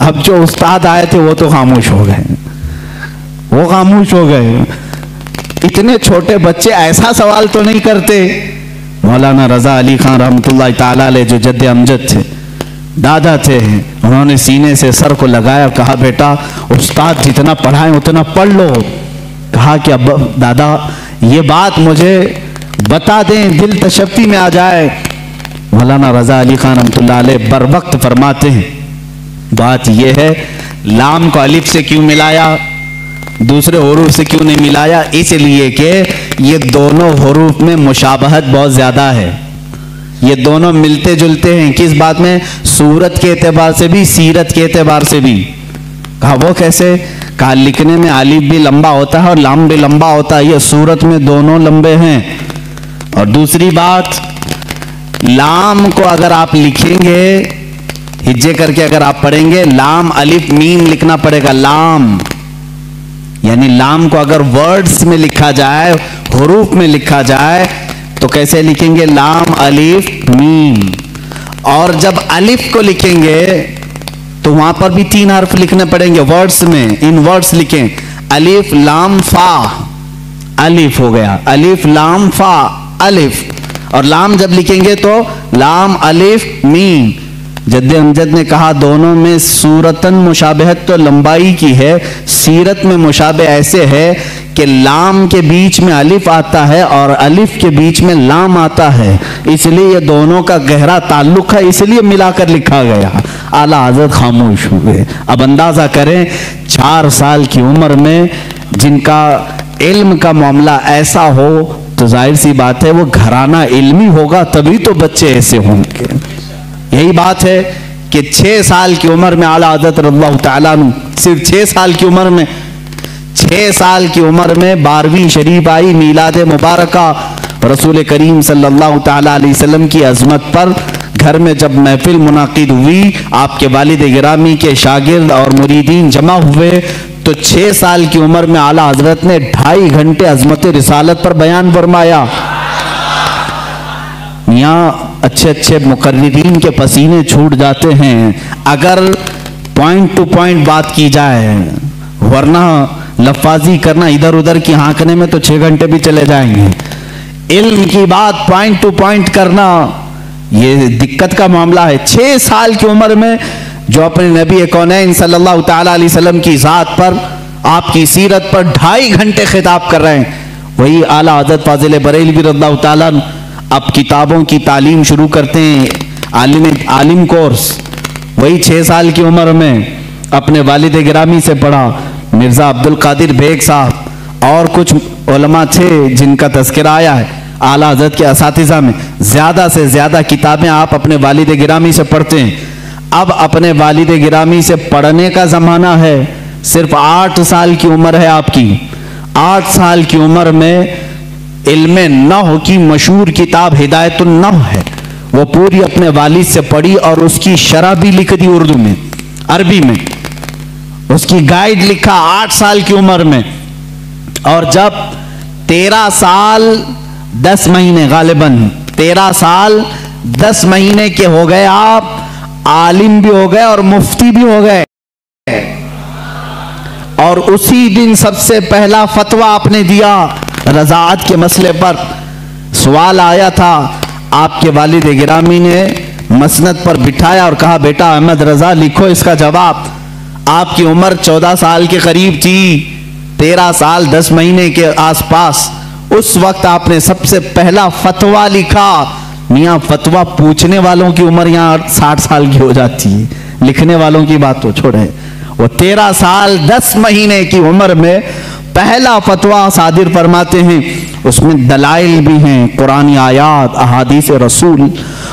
اب جو استاد آئے تھے وہ تو خاموش ہو گئے، وہ خاموش ہو گئے. اتنے چھوٹے بچے ایسا سوال تو نہیں کرتے. مولانا رضا علی خان رحمۃ اللہ تعالی علیہ جو جد امجد تھے، دادا تھے، انہوں نے سینے سے سر کو لگایا، کہا بیٹا استاد جتنا پڑھائیں اتنا پڑھ لو. کہا کہ اب دادا یہ بات مجھے بتا دیں، دل تشفی میں آ جائے. مولانا رضا علی خان رحمۃ اللہ علیہ بر وقت فرماتے ہیں بات یہ ہے، لام کو الف سے کیوں ملایا، دوسرے حروف سے کیوں نہیں ملایا؟ اس لیے کہ یہ دونوں حروف میں مشابہت بہت زیادہ ہے، یہ دونوں ملتے جلتے ہیں. کس بات میں؟ صورت کے اعتبار سے بھی، سیرت کے اعتبار سے بھی. کہا وہ کیسے؟ کہا لکھنے میں الف بھی لمبا ہوتا ہے اور لام بھی لمبا ہوتا ہے، یہ صورت میں دونوں لمبے ہیں. اور دوسری بات، لام کو اگر آپ لکھیں گے ہجے کر کے، اگر آپ پڑھیں گے لام الف میم لکھنا پڑے گا. لام یعنی لام کو اگر ورڈز میں لکھا جائے، حروف میں لکھا جائے تو کیسے لکھیں گے؟ لام الف میم. اور جب الف کو لکھیں گے تو وہاں پر بھی 3 حرف لکھنے پڑیں گے ورڈز میں. ان ورڈز لکھیں الف لام فا، الف ہو گیا، الف لام فا الف. اور لام جب لکھیں گے تو لام الف میم. جد امجد نے کہا دونوں میں صورتاً مشابہت تو لمبائی کی ہے، سیرت میں مشابہ ایسے ہے کہ لام کے بیچ میں الف آتا ہے اور الف کے بیچ میں لام آتا ہے، اس لیے یہ دونوں کا گہرا تعلق ہے، اس لیے ملا کر لکھا گیا. اعلیٰ حضرت خاموش ہوئے. اب اندازہ کریں 4 سال کی عمر میں جن کا علم کا معاملہ ایسا ہو تو ظاہر سی بات ہے وہ گھرانہ علمی ہوگا، تبھی تو بچے ایسے ہوں گے. یہی بات ہے کہ 6 سال کی عمر میں اعلیٰ حضرت رضی اللہ تعالیٰ عنہ، صرف 6 سال کی عمر میں، 6 سال کی عمر میں 12ویں شریف آئی، میلاد مبارکہ. رسول کریم صلی اللہ تعالیٰ علیہ وسلم کی عظمت پر گھر میں جب محفل منعقد ہوئی، آپ کے والد گرامی کے شاگرد اور مریدین جمع ہوئے تو 6 سال کی عمر میں اعلیٰ حضرت نے 2.5 گھنٹے عظمت رسالت پر بیان فرمایا. یہاں اچھے اچھے مقررین کے پسینے چھوٹ جاتے ہیں اگر پوائنٹ ٹو پوائنٹ بات کی جائے، ورنہ لفاظی کرنا ادھر ادھر کی ہانکنے میں تو 6 گھنٹے بھی چلے جائیں گے. علم کی بات پوائنٹ ٹو پوائنٹ کرنا یہ دقت کا معاملہ ہے. 6 سال کی عمر میں جو اپنے نبی کونین صلی اللہ تعالیٰ علیہ وسلم کی ذات پر، آپ کی سیرت پر 2.5 گھنٹے خطاب کر رہے ہیں، وہی اعلیٰ حضرت فاضل بریلوی رضی اللہ تعالیٰ اب کتابوں کی تعلیم شروع کرتے ہیں، عالم کورس. وہی 6 سال کی عمر میں اپنے والد گرامی سے پڑھا. مرزا عبد القادر بیگ صاحب اور کچھ علماء تھے جن کا تذکرہ آیا ہے اعلیٰ حضرت کے اساتذہ میں. زیادہ سے زیادہ کتابیں آپ اپنے والد گرامی سے پڑھتے ہیں. اب اپنے والد گرامی سے پڑھنے کا زمانہ ہے. صرف 8 سال کی عمر ہے آپ کی. 8 سال کی عمر میں علم نحو کی مشہور کتاب ہدایت النحو ہے، وہ پوری اپنے والد سے پڑھی اور اس کی شرح بھی لکھ دی اردو میں، عربی میں، اس کی گائیڈ لکھا 8 سال کی عمر میں. اور جب 13 سال 10 مہینے، غالباً 13 سال 10 مہینے کے ہو گئے، آپ عالم بھی ہو گئے اور مفتی بھی ہو گئے. اور اسی دن سب سے پہلا فتویٰ آپ نے دیا رضاعت کے مسئلے پر. سوال آیا تھا، آپ کے والد گرامی نے مسند پر بٹھایا اور کہا بیٹا احمد رضا لکھو اس کا جواب. آپ کی عمر 14 سال کے قریب تھی، 13 سال 10 مہینے کے آس پاس. اس وقت آپ نے سب سے پہلا فتویٰ لکھا. میاں فتویٰ پوچھنے والوں کی عمر یہاں 60 سال کی ہو جاتی ہے، لکھنے والوں کی بات تو چھوڑیں. وہ 13 سال 10 مہینے کی عمر میں پہلا فتویٰ صادر فرماتے ہیں. اس میں دلائل بھی ہیں، قرآنی آیات، احادیث رسول.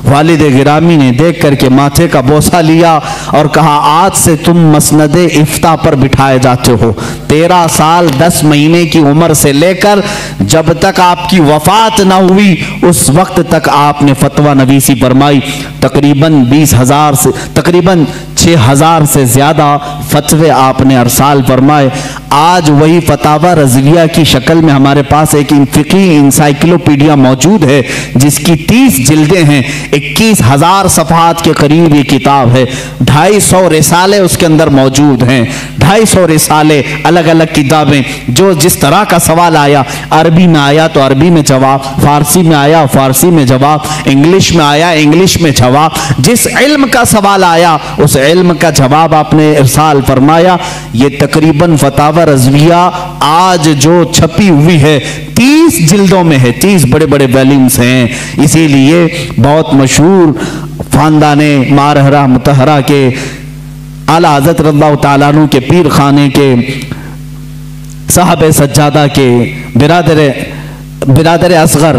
والد گرامی نے دیکھ کر کے ماتھے کا بوسہ لیا اور کہا آج سے تم مسند افتاء پر بٹھائے جاتے ہو. 13 سال 10 مہینے کی عمر سے لے کر جب تک آپ کی وفات نہ ہوئی اس وقت تک آپ نے فتویٰ نویسی فرمائی. تقریباً 20,000 سے تقریباً 6000 سے زیادہ فتوے آپ نے ارسال فرمائے۔ آج وہی فتاوی رضویہ کی شکل میں ہمارے پاس ایک فقہی انسائکلوپیڈیا موجود ہے جس کی 30 جلدیں ہیں، 21,000 صفحات کے قریب یہ کتاب ہے، 250 رسالے اس کے اندر موجود ہیں، 250 رسالے، الگ الگ کتابیں، جو جس طرح کا سوال آیا، عربی میں آیا تو عربی میں جواب، فارسی میں آیا فارسی میں جواب، انگلش میں آیا انگلش میں جواب، جس علم کا سوال آیا اس علم کا جواب آپ نے ارسال فرمایا۔ یہ تقریباً فتاوی رضویہ آج جو چھپی ہوئی ہے 30 جلدوں میں ہے، 30 بڑے بڑے ویلیومز ہیں۔ اسی لیے بہت مشہور خاندان مارہرہ مطہرہ کے اعلیٰ حضرت رضی اللہ تعالیٰ عنہ کے پیر خانے کے صاحب سجادہ کے برادر اصغر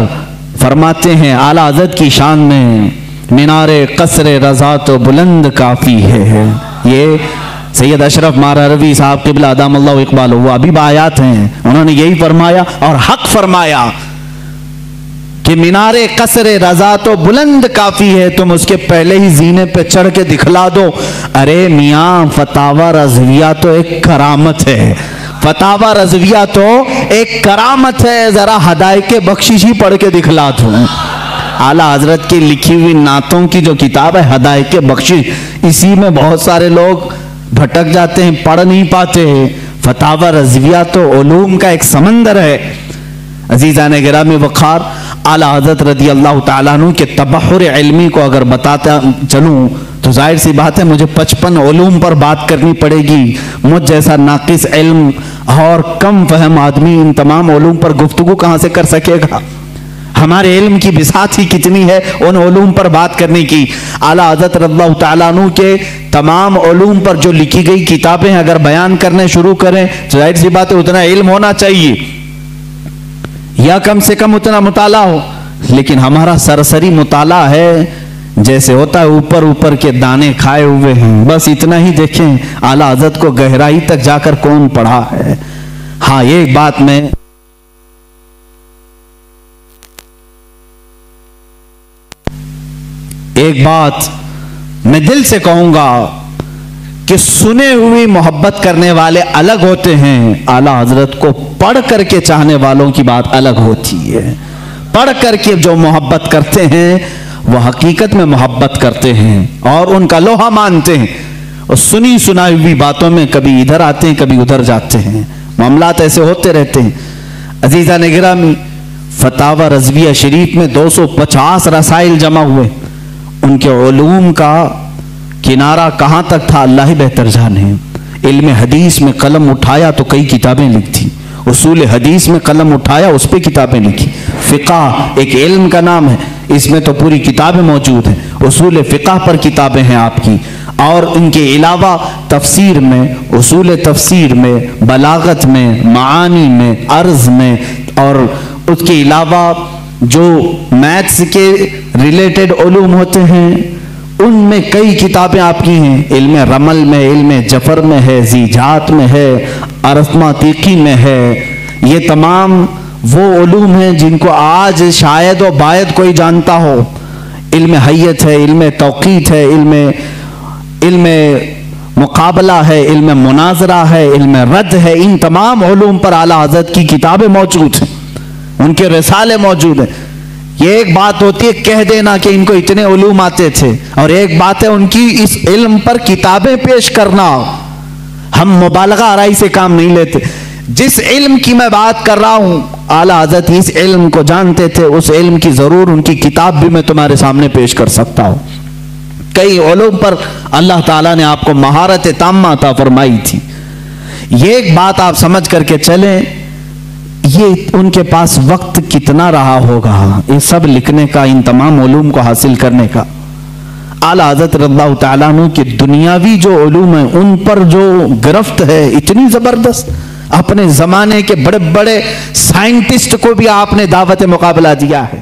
فرماتے ہیں اعلیٰ حضرت کی شان میں مینار قصر رضا تو بلند کافی ہے۔ یہ سید اشرف مارہروی صاحب قبلہ ادام اللہ اقبال وہ ابھی بآیات ہیں، انہوں نے یہی فرمایا اور حق فرمایا کہ مینار قصر رضا تو بلند کافی ہے، تم اس کے پہلے ہی زینے پہ چڑھ کے دکھلا دو۔ ارے میاں فتاوی رضویہ تو ایک کرامت ہے، فتاوی رضویہ تو ایک کرامت ہے، ذرا ہدایت بخشش ہی پڑھ کے دکھلا دوں۔ اعلیٰ حضرت کی لکھی ہوئی نعتوں کی جو کتاب ہے ہدایت بخشش، اسی میں بہت سارے لوگ بھٹک جاتے ہیں، پڑھ نہیں پاتے۔ فتاوی رضویہ تو علوم کا ایک سمندر ہے۔ عزیزان گرامی وقار، اعلیٰ حضرت رضی اللہ تعالیٰ عنہ کے تبحر علمی کو اگر بتاتا چلوں تو ظاہر سی بات ہے مجھے 55 علوم پر بات کرنی پڑے گی۔ مجھ جیسا ناقص علم اور کم فہم آدمی ان تمام علوم پر گفتگو کہاں سے کر سکے گا؟ ہمارے علم کی بساط ہی کتنی ہے ان علوم پر بات کرنے کی۔ اعلیٰ حضرت رضی اللہ تعالیٰ عنہ کے تمام علوم پر جو لکھی گئی کتابیں اگر بیان کرنے شروع کریں تو ظاہر سی بات ہے اتنا علم ہونا چاہیے یا کم سے کم اتنا مطالعہ ہو، لیکن ہمارا سرسری مطالعہ ہے جیسے ہوتا ہے اوپر اوپر کے دانے کھائے ہوئے ہیں، بس اتنا ہی دیکھیں اعلیٰ حضرت کو گہرائی تک جا کر کون پڑھا ہے۔ ہاں ایک بات میں دل سے کہوں گا کہ سنے ہوئی محبت کرنے والے الگ ہوتے ہیں، اعلیٰ حضرت کو پڑھ کر کے چاہنے والوں کی بات الگ ہوتی ہے۔ پڑھ کر کے جو محبت کرتے ہیں وہ حقیقت میں محبت کرتے ہیں اور ان کا لوہا مانتے ہیں، اور سنی سنائی ہوئی باتوں میں کبھی ادھر آتے ہیں کبھی ادھر جاتے ہیں، معاملات ایسے ہوتے رہتے ہیں۔ عزیزان گرامی، فتاوی رضویہ شریف میں 250 رسائل جمع ہوئے، ان کے علوم کا کنارہ کہاں تک تھا اللہ ہی بہتر جانے۔ علم حدیث میں قلم اٹھایا تو کئی کتابیں لکھی، اصول حدیث میں قلم اٹھایا اس پہ کتابیں لکھی، فقہ ایک علم کا نام ہے، اس میں تو پوری کتابیں موجود ہیں، اصول فقہ پر کتابیں ہیں آپ کی، اور ان کے علاوہ تفسیر میں، اصول تفسیر میں، بلاغت میں، معانی میں، عرض میں، اور اس کے علاوہ جو میتھس کے ریلیٹڈ علوم ہوتے ہیں ان میں کئی کتابیں آپ کی ہیں، علم رمل میں، علم جفر میں ہے، زیجات میں ہے، ارثماتیقی میں ہے۔ یہ تمام وہ علوم ہیں جن کو آج شاید و باید کوئی جانتا ہو۔ علم حیت ہے، علم توقیت ہے، علم مقابلہ ہے، علم مناظرہ ہے، علم رد ہے، ان تمام علوم پر اعلیٰ حضرت کی کتابیں موجود ہیں، ان کے رسالے موجود ہیں۔ یہ ایک بات ہوتی ہے کہہ دینا کہ ان کو اتنے علوم آتے تھے، اور ایک بات ہے ان کی اس علم پر کتابیں پیش کرنا۔ ہم مبالغہ آرائی سے کام نہیں لیتے۔ جس علم کی میں بات کر رہا ہوں اعلیٰ حضرت اس علم کو جانتے تھے، اس علم کی ضرور ان کی کتاب بھی میں تمہارے سامنے پیش کر سکتا ہوں۔ کئی علوم پر اللہ تعالیٰ نے آپ کو مہارت تامہ عطا فرمائی تھی۔ یہ ایک بات آپ سمجھ کر کے چلیں، یہ ان کے پاس وقت کتنا رہا ہوگا یہ سب لکھنے کا، ان تمام علوم کو حاصل کرنے کا۔ اعلیٰ حضرت رضی اللہ تعالیٰ عنہ کی دنیاوی جو علوم ہیں ان پر جو گرفت ہے اتنی زبردست، اپنے زمانے کے بڑے بڑے سائنٹسٹ کو بھی آپ نے دعوت مقابلہ دیا ہے۔